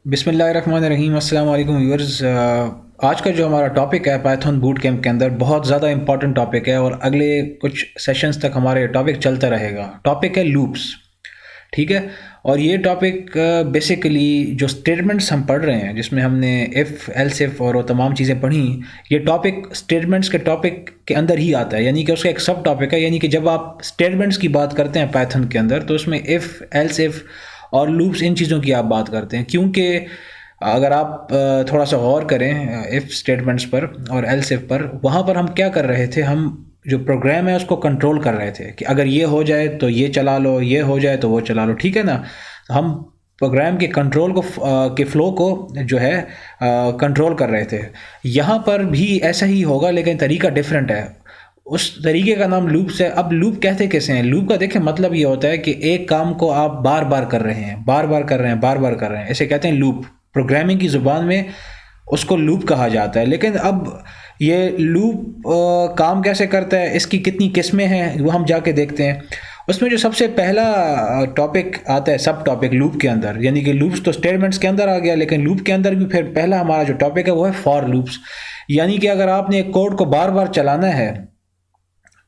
बिस्मिल्लाहिर्रहमानिर्रहीम। अस्सलाम वालेकुम व्यूअर्स। आज का जो हमारा टॉपिक है पाइथन बूट कैंप के अंदर बहुत ज़्यादा इंपॉर्टेंट टॉपिक है और अगले कुछ सेशंस तक हमारे टॉपिक चलता रहेगा। टॉपिक है लूप्स, ठीक है। और ये टॉपिक बेसिकली जो स्टेटमेंट्स हम पढ़ रहे हैं जिसमें हमने इफ़ एल्स इफ़ और वो तमाम चीज़ें पढ़ी, ये टॉपिक स्टेटमेंट्स के टॉपिक के अंदर ही आता है, यानी कि उसका एक सब टॉपिक है। यानी कि जब आप स्टेटमेंट्स की बात करते हैं पाइथन के अंदर तो उसमें इफ़ एल्स इफ़ और लूप्स इन चीज़ों की आप बात करते हैं, क्योंकि अगर आप थोड़ा सा गौर करें इफ़ स्टेटमेंट्स पर और एल्स इफ़ पर, वहाँ पर हम क्या कर रहे थे, हम जो प्रोग्राम है उसको कंट्रोल कर रहे थे कि अगर ये हो जाए तो ये चला लो, ये हो जाए तो वो चला लो, ठीक है ना। तो हम प्रोग्राम के कंट्रोल को के फ़्लो को जो है कंट्रोल कर रहे थे। यहाँ पर भी ऐसा ही होगा लेकिन तरीका डिफरेंट है। उस तरीके का नाम लूप्स है। अब लूप कहते कैसे हैं? लूप का देखें मतलब ये होता है कि एक काम को आप बार बार कर रहे हैं, बार बार कर रहे हैं, बार बार कर रहे हैं, ऐसे कहते हैं लूप। प्रोग्रामिंग की ज़ुबान में उसको लूप कहा जाता है। लेकिन अब ये लूप काम कैसे करता है, इसकी कितनी किस्में हैं, वो हम जाके देखते हैं। उसमें जो सबसे पहला टॉपिक आता है सब टॉपिक लूप के अंदर, यानी कि लूप्स तो स्टेटमेंट्स के अंदर आ गया, लेकिन लूप के अंदर भी फिर पहला हमारा जो टॉपिक है वो है फॉर लूप्स। यानी कि अगर आपने एक कोड को बार बार चलाना है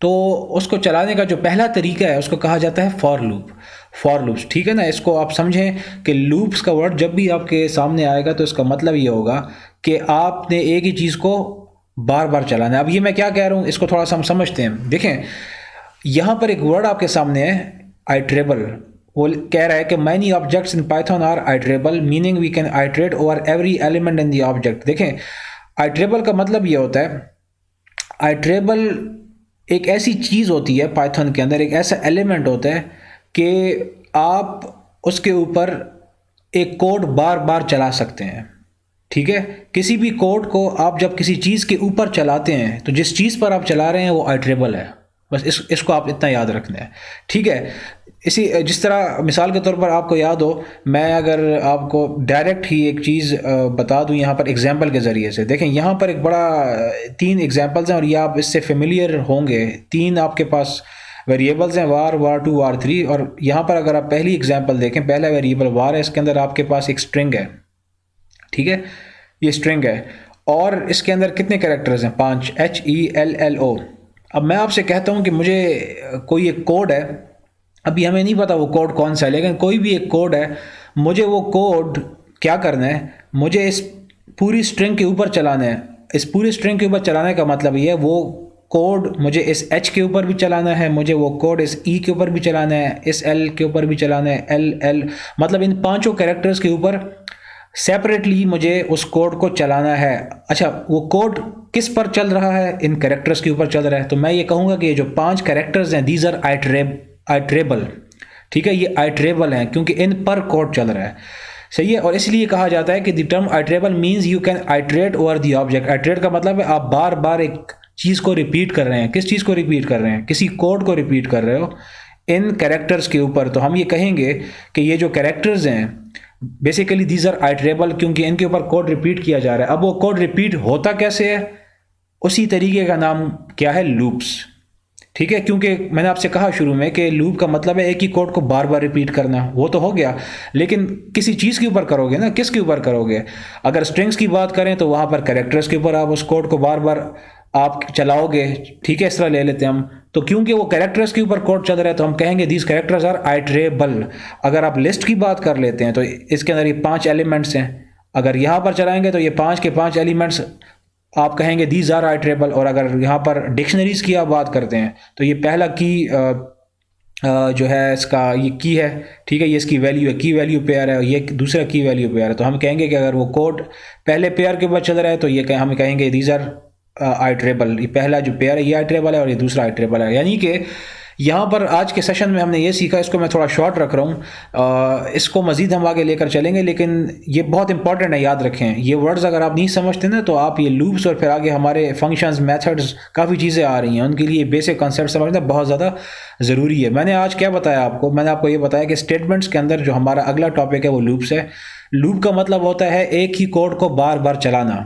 तो उसको चलाने का जो पहला तरीका है उसको कहा जाता है फॉर लूप। फॉर लूप्स, ठीक है ना। इसको आप समझें कि लूप्स का वर्ड जब भी आपके सामने आएगा तो इसका मतलब ये होगा कि आपने एक ही चीज़ को बार बार चलाना है। अब ये मैं क्या कह रहा हूँ इसको थोड़ा सा हम समझते हैं। देखें, यहाँ पर एक वर्ड आपके सामने है आइट्रेबल। वो कह रहा है कि many objects in Python are iterable, meaning we can iterate over every element in the object. देखें, आइट्रेबल का मतलब ये होता है, आइट्रेबल एक ऐसी चीज़ होती है पाइथन के अंदर, एक ऐसा एलिमेंट होता है कि आप उसके ऊपर एक कोड बार बार चला सकते हैं, ठीक है। किसी भी कोड को आप जब किसी चीज़ के ऊपर चलाते हैं तो जिस चीज़ पर आप चला रहे हैं वो आइट्रेबल है। बस इसको आप इतना याद रखना है, ठीक है। इसी जिस तरह मिसाल के तौर पर आपको याद हो, मैं अगर आपको डायरेक्ट ही एक चीज़ बता दूं यहाँ पर एग्जांपल के ज़रिए से। देखें, यहाँ पर एक बड़ा तीन एग्जांपल्स हैं और ये आप इससे फेमिलियर होंगे। तीन आपके पास वेरिएबल्स हैं, वार, var2, var3। और यहाँ पर अगर आप पहली एग्जांपल देखें, पहला वेरिएबल वार है, इसके अंदर आपके पास एक स्ट्रिंग है, ठीक है। ये स्ट्रिंग है और इसके अंदर कितने कैरेक्टर्स हैं? 5, HELLO। अब मैं आपसे कहता हूँ कि मुझे कोई एक कोड है, अभी हमें नहीं पता वो कोड कौन सा है, लेकिन कोई भी एक कोड है, मुझे वो कोड क्या करना है, मुझे इस पूरी स्ट्रिंग के ऊपर चलाना है। इस पूरी स्ट्रिंग के ऊपर चलाने का मतलब ये है, वो कोड मुझे इस H के ऊपर भी चलाना है, मुझे वो कोड इस E के ऊपर भी चलाना है, इस L के ऊपर भी चलाना है, L मतलब इन पांचों कैरेक्टर्स के ऊपर सेपरेटली मुझे उस कोड को चलाना है। अच्छा, वो कोड किस पर चल रहा है? इन कैरेक्टर्स के ऊपर चल रहा है। तो मैं ये कहूँगा कि ये जो 5 कैरेक्टर्स हैं, दीज आर आइट्रेबल, ठीक है। ये आइट्रेबल हैं क्योंकि इन पर कोड चल रहा है, सही है। और इसलिए कहा जाता है कि the term iterable means you can iterate over the object. Iterate का मतलब है आप बार बार एक चीज़ को रिपीट कर रहे हैं। किस चीज़ को रिपीट कर रहे हैं? किसी कोड को रिपीट कर रहे हो इन कैरेक्टर्स के ऊपर। तो हम ये कहेंगे कि ये जो कैरेक्टर्स हैं बेसिकली दीज आर आइट्रेबल, क्योंकि इनके ऊपर कोड रिपीट किया जा रहा है। अब वो कोड रिपीट होता कैसे है? उसी तरीके का नाम क्या है? लूप्स, ठीक है। क्योंकि मैंने आपसे कहा शुरू में कि लूप का मतलब है एक ही कोड को बार बार रिपीट करना, वो तो हो गया। लेकिन किसी चीज़ के ऊपर करोगे ना, किसके ऊपर करोगे? अगर स्ट्रिंग्स की बात करें तो वहाँ पर कैरेक्टर्स के ऊपर आप उस कोड को बार बार आप चलाओगे, ठीक है। इस तरह ले लेते हैं हम। तो क्योंकि वो कैरेक्टर्स के ऊपर कोड चल रहा है तो हम कहेंगे दीज कैरेक्टर्स आर आइट्रेबल। अगर आप लिस्ट की बात कर लेते हैं तो इसके अंदर ये 5 एलिमेंट्स हैं। अगर यहाँ पर चलाएंगे तो ये 5 के 5 एलिमेंट्स आप कहेंगे दीज आर आइट्रेबल। और अगर यहाँ पर डिक्शनरीज की आप बात करते हैं तो ये पहला की जो है इसका ये की है, ठीक है। ये इसकी वैल्यू है, की वैल्यू पेयर है, और ये दूसरा की वैल्यू पेयर है। तो हम कहेंगे कि अगर वो कोड पहले पेयर के ऊपर चल रहा है तो ये हम कहेंगे दीज आर आइट्रेबल। ये पहला जो पेयर है ये आइट्रेबल है और ये दूसरा आइट्रेबल है। यानी कि यहाँ पर आज के सेशन में हमने ये सीखा, इसको मैं थोड़ा शॉर्ट रख रहा हूँ, इसको मज़ीद हम आगे लेकर चलेंगे, लेकिन ये बहुत इंपॉर्टेंट है, याद रखें। ये वर्ड्स अगर आप नहीं समझते ना तो आप ये लूप्स और फिर आगे हमारे फंक्शंस, मेथड्स, काफ़ी चीज़ें आ रही हैं, उनके लिए बेसिक कॉन्सेप्ट समझना बहुत ज़्यादा ज़रूरी है। मैंने आज क्या बताया आपको? मैंने आपको ये बताया कि स्टेटमेंट्स के अंदर जो हमारा अगला टॉपिक है वो लूप्स है। लूप का मतलब होता है एक ही कोड को बार बार चलाना,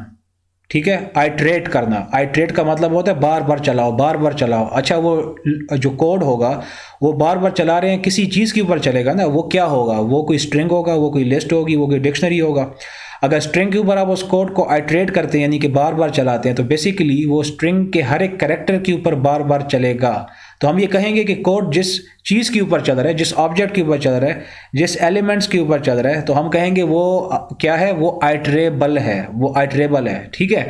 ठीक है। आइट्रेट करना, आइट्रेट का मतलब होता है बार बार चलाओ, बार बार चलाओ। अच्छा, वो जो कोड होगा वो बार बार चला रहे हैं, किसी चीज़ के ऊपर चलेगा ना, वो क्या होगा, वो कोई स्ट्रिंग होगा, वो कोई लिस्ट होगी, वो कोई डिक्शनरी होगा। अगर स्ट्रिंग के ऊपर आप उस कोड को आइट्रेट करते हैं यानी कि बार बार चलाते हैं, तो बेसिकली वो स्ट्रिंग के हर एक करेक्टर के ऊपर बार बार चलेगा। तो हम ये कहेंगे कि कोड जिस चीज़ के ऊपर चल रहा है, जिस ऑब्जेक्ट के ऊपर चल रहा है, जिस एलिमेंट्स के ऊपर चल रहा है, तो हम कहेंगे वो क्या है, वो आइट्रेबल है, वो आइट्रेबल है। ठीक है।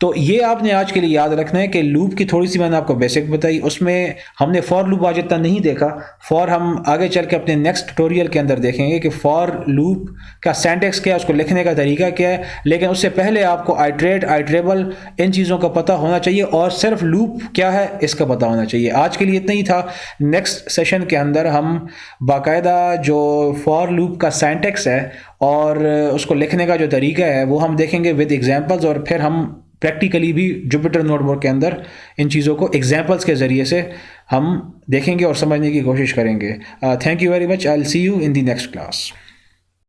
तो ये आपने आज के लिए याद रखना है कि लूप की थोड़ी सी मैंने आपको बेसिक बताई, उसमें हमने फॉर लूप आज इतना नहीं देखा। फॉर हम आगे चल के अपने नेक्स्ट ट्यूटोरियल के अंदर देखेंगे कि फॉर लूप का सिंटैक्स क्या है, उसको लिखने का तरीका क्या है। लेकिन उससे पहले आपको आइट्रेट, आइट्रेबल, इन चीज़ों का पता होना चाहिए, और सिर्फ लूप क्या है इसका पता होना चाहिए। आज के लिए इतना ही था। नेक्स्ट सेशन के अंदर हम बाकायदा जो फॉर लूप का सिंटैक्स है और उसको लिखने का जो तरीका है वो हम देखेंगे विद एग्जांपल्स, और फिर हम प्रैक्टिकली भी जुपिटर नोटबुक के अंदर इन चीज़ों को एग्जाम्पल्स के ज़रिए से हम देखेंगे और समझने की कोशिश करेंगे। Thank you very much. I will see you in the next class.